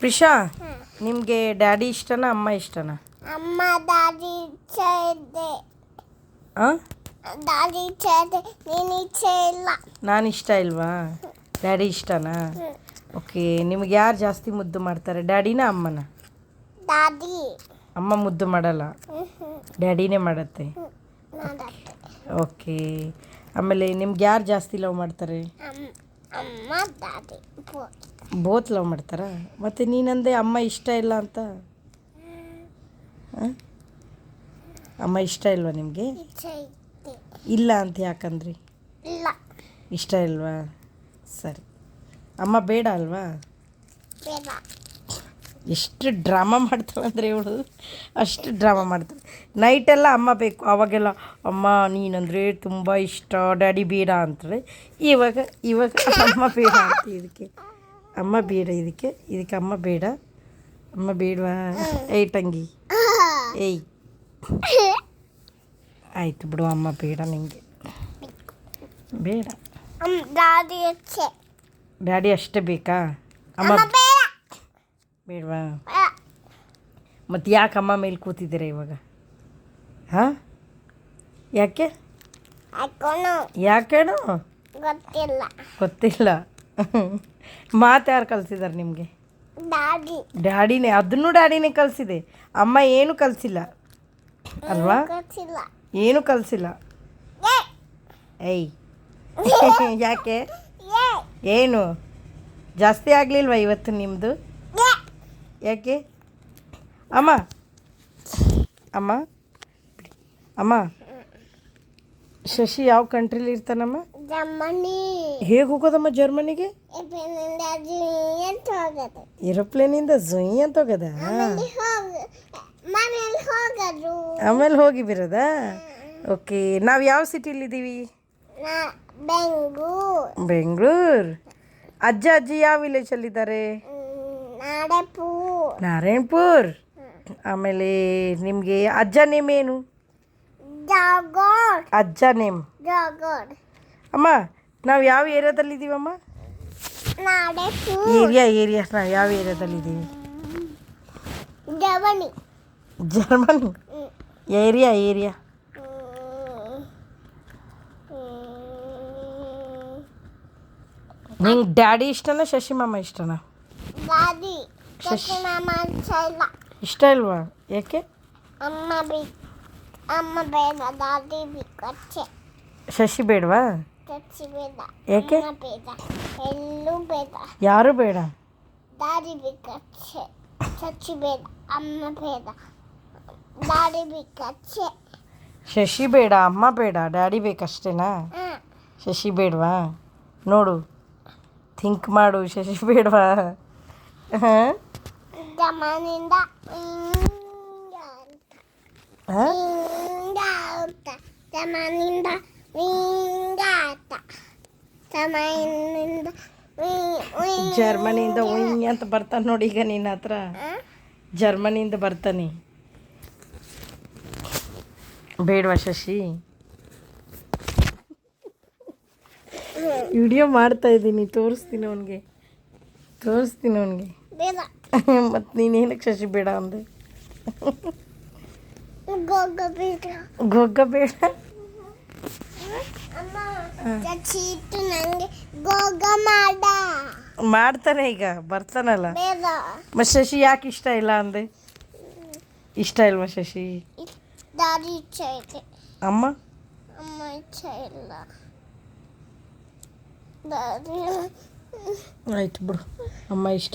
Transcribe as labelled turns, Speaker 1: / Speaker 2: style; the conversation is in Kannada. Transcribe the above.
Speaker 1: ಪ್ರಿಷಾ, ನಿಮಗೆ ಡ್ಯಾಡಿ ಇಷ್ಟನಾ ಅಮ್ಮ ಇಷ್ಟನಾ?
Speaker 2: ಅಮ್ಮ ದಾದಿ ಇಚ್ಛೆ ಇದೆ.
Speaker 1: ಹಾಂ,
Speaker 2: ದಾದಿ ಇಚ್ಛೆ ಇದೆ, ನೀನು ಇಚ್ಛೆ ಇಲ್ಲ.
Speaker 1: ನಾನು ಇಷ್ಟ ಇಲ್ವಾ? ಡ್ಯಾಡಿ ಇಷ್ಟನಾ? ಓಕೆ. ನಿಮ್ಗೆ ಯಾರು ಜಾಸ್ತಿ ಮುದ್ದು ಮಾಡ್ತಾರೆ, ಡ್ಯಾಡಿನ ಅಮ್ಮನ?
Speaker 2: ದಾದಿ.
Speaker 1: ಅಮ್ಮ ಮುದ್ದು ಮಾಡಲ್ಲ, ಡ್ಯಾಡಿನೇ ಮಾಡುತ್ತೆ.
Speaker 2: ಮಾಡತ್ತೆ.
Speaker 1: ಓಕೆ. ಆಮೇಲೆ ನಿಮ್ಗೆ ಯಾರು ಜಾಸ್ತಿ ಲವ್ ಮಾಡ್ತಾರೆ?
Speaker 2: ಅಮ್ಮ ದಾದಿ
Speaker 1: ಬೋತ್ ಲವ್ ಮಾಡ್ತಾರಾ? ಮತ್ತು ನೀನಂದೆ ಅಮ್ಮ ಇಷ್ಟ ಇಲ್ಲ ಅಂತ. ಅಮ್ಮ ಇಷ್ಟ ಇಲ್ವಾ ನಿಮಗೆ?
Speaker 2: ಇಚ್ಛೆ ಇದೆ.
Speaker 1: ಇಲ್ಲ ಅಂತ ಯಾಕಂದ್ರಿ?
Speaker 2: ಇಲ್ಲ,
Speaker 1: ಇಷ್ಟ ಇಲ್ವಾ? ಸರಿ. ಅಮ್ಮ ಬೇಡ ಅಲ್ವಾ?
Speaker 2: ಬೇಡ.
Speaker 1: ಎಷ್ಟು ಡ್ರಾಮಾ ಮಾಡ್ತಾಳೆ ಅಂದರೆ ಇವಳು, ಅಷ್ಟು ಡ್ರಾಮಾ ಮಾಡ್ತಾಳೆ. ನೈಟೆಲ್ಲ ಅಮ್ಮ ಬೇಕು, ಅವಾಗೆಲ್ಲ ಅಮ್ಮ ನೀನಂದರೆ ತುಂಬ ಇಷ್ಟ, ಡ್ಯಾಡಿ ಬೇಡ ಅಂತಾರೆ. ಇವಾಗ ಅಮ್ಮ ಬೇಡ ಅಂತ ಇದಕ್ಕೆ. ಅಮ್ಮ ಬೇಡ ಇದಕ್ಕೆ ಅಮ್ಮ ಬೇಡ. ಅಮ್ಮ ಬೇಡವಾ? ಏಯ್ ತಂಗಿ, ಏಯ್ ಆಯಿತು ಬಿಡು, ಅಮ್ಮ ಬೇಡ ನಿಂಗೆ, ಬೇಡ.
Speaker 2: ದಾದಿ ಇಚ್ಛೆ.
Speaker 1: ಡ್ಯಾಡಿ ಅಷ್ಟೇ ಬೇಕಾ? ಅಮ್ಮ
Speaker 2: ಬೇಡ.
Speaker 1: ಬೇಡವಾ? ಮತ್ತು ಯಾಕೆ ಅಮ್ಮ ಮೇಲೆ ಕೂತಿದ್ದೀರ ಇವಾಗ? ಹಾಂ, ಯಾಕೆ? ಯಾಕೇನು
Speaker 2: ಗೊತ್ತಿಲ್ಲ.
Speaker 1: ಗೊತ್ತಿಲ್ಲ. ಮಾತು ಯಾರು ಕಲಿಸಿದ್ದಾರೆ ನಿಮಗೆ?
Speaker 2: ದಾದಿ.
Speaker 1: ಡ್ಯಾಡಿನೇ, ಅದನ್ನು ಡ್ಯಾಡಿನೇ ಕಲಿಸಿದೆ. ಅಮ್ಮ ಏನು ಕಲಿಸಿಲ್ಲ ಅಲ್ವಾ?
Speaker 2: ಗೊತ್ತಿಲ್ಲ.
Speaker 1: ಏನು ಕಲಿಸಿಲ್ಲ. ಏಯ್ ಯಾಕೆ? ಏನು ಜಾಸ್ತಿ ಆಗಲಿಲ್ವಾ ಇವತ್ತು ನಿಮ್ಮದು? ಯಾಕೆ? ಅಮ್ಮ ಅಮ್ಮ ಅಮ್ಮ, ಶಶಿ ಯಾವ ಕಂಟ್ರಿಲಿ ಇರ್ತಾನಮ್ಮ?
Speaker 2: ಜರ್ಮನಿ.
Speaker 1: ಹೇಗೆ ಹೋಗೋದಮ್ಮ ಜರ್ಮನಿಗೆ? ಏರೋಪ್ಲೇನಿಂದ ಝೊಯ್ ಅಂತ ಹೋಗೋದ?
Speaker 2: ಮನೇಲಿ ಹೋಗೋದು.
Speaker 1: ಆಮೇಲೆ ಹೋಗಿ ಬಿರೋದಾ? ಓಕೆ. ನಾವು ಯಾವ ಸಿಟಿಲಿದ್ದೀವಿ? ಬೆಂಗಳೂರು. ಅಜ್ಜ ಅಜ್ಜಿ ಯಾವ ವಿಲೇಜಲ್ಲಿದ್ದಾರೆ? ನಾರಾಯಣಪುರ. ಆಮೇಲೆ ನಿಮಗೆ ಅಜ್ಜ ನೇಮ್ ಏನು? ಅಜ್ಜ ನೇಮ್? ಅಮ್ಮ, ನಾವು ಯಾವ ಏರಿಯಾದಲ್ಲಿದ್ದೀವಮ್ಮ? ಏರಿಯಾ ನಾವು ಯಾವ ಏರಿಯಾದಲ್ಲಿದ್ದೀವಿ? Germany area. ನಿಂಗೆ ಡ್ಯಾಡಿ ಇಷ್ಟನಾ ಶಶಿ ಮಾಮ ಇಷ್ಟನಾ?
Speaker 2: ದಾದಿ. ಶಶಿ ಮಾಮ
Speaker 1: ಇಷ್ಟ ಇಲ್ವಾ? ಯಾಕೆ?
Speaker 2: ಅಮ್ಮ ಬೇಡ, ದಾದಿ ಬೇಕು.
Speaker 1: ಶಶಿ ಬೇಡವಾ?
Speaker 2: ಶಶಿ ಬೇಡ.
Speaker 1: ಯಾಕೆ?
Speaker 2: ಬೇಡ, ಎಲ್ಲೂ ಬೇಡ.
Speaker 1: ಯಾರು ಬೇಡ?
Speaker 2: ದಾದಿ ಬೇಕು. ಶಶಿ ಬೇಡ, ಅಮ್ಮ ಬೇಡ, ದಾದಿ ಬೇಕು.
Speaker 1: ಶಶಿ ಬೇಡ, ಅಮ್ಮ ಬೇಡ, ಡ್ಯಾಡಿ ಬೇಕಷ್ಟೇನಾ? ಶಶಿ ಬೇಡವಾ? ನೋಡು, ಥಿಂಕ್ ಮಾಡು. ಶಶಿ ಬೇಡವಾ? ಹಾಂ,
Speaker 2: ಜಮನಿಂದ
Speaker 1: ಜರ್ಮನಿಯಿಂದ ಉಯ್ ಅಂತ ಬರ್ತಾನೆ ನೋಡಿ. ಈಗ ನಿನ್ನ ಹತ್ರ ಜರ್ಮನಿಯಿಂದ ಬರ್ತಾನೆ. ಬೇಡವಾ ಶಶಿ? ವಿಡಿಯೋ ಮಾಡ್ತಾ ಇದ್ದೀನಿ, ತೋರಿಸ್ತೀನಿ ಅವನಿಗೆ. ಮತ್ತು ನೀನೇನಕ್ಕೆ ಶಶಿ ಬೇಡ ಅಂದೆ? ಗೊಗ್ಗ ಬೇಡ. ಮಾಡ್ತಾನೆ ಈಗ, ಬರ್ತಾನಲ್ಲ. ಮತ್ತು ಶಶಿ ಯಾಕೆ ಇಷ್ಟ ಇಲ್ಲ ಅಂದೆ? ಇಷ್ಟ ಇಲ್ವಾ ಶಶಿ?
Speaker 2: ದಾದಿ ಇಚ್ಛೆ ಇದೆ.
Speaker 1: ಅಮ್ಮ
Speaker 2: ಇಚ್ಛೆ ಇಲ್ಲ.
Speaker 1: ಆಯ್ತು ಬಿಡು, ಅಮ್ಮ ಇಷ್ಟ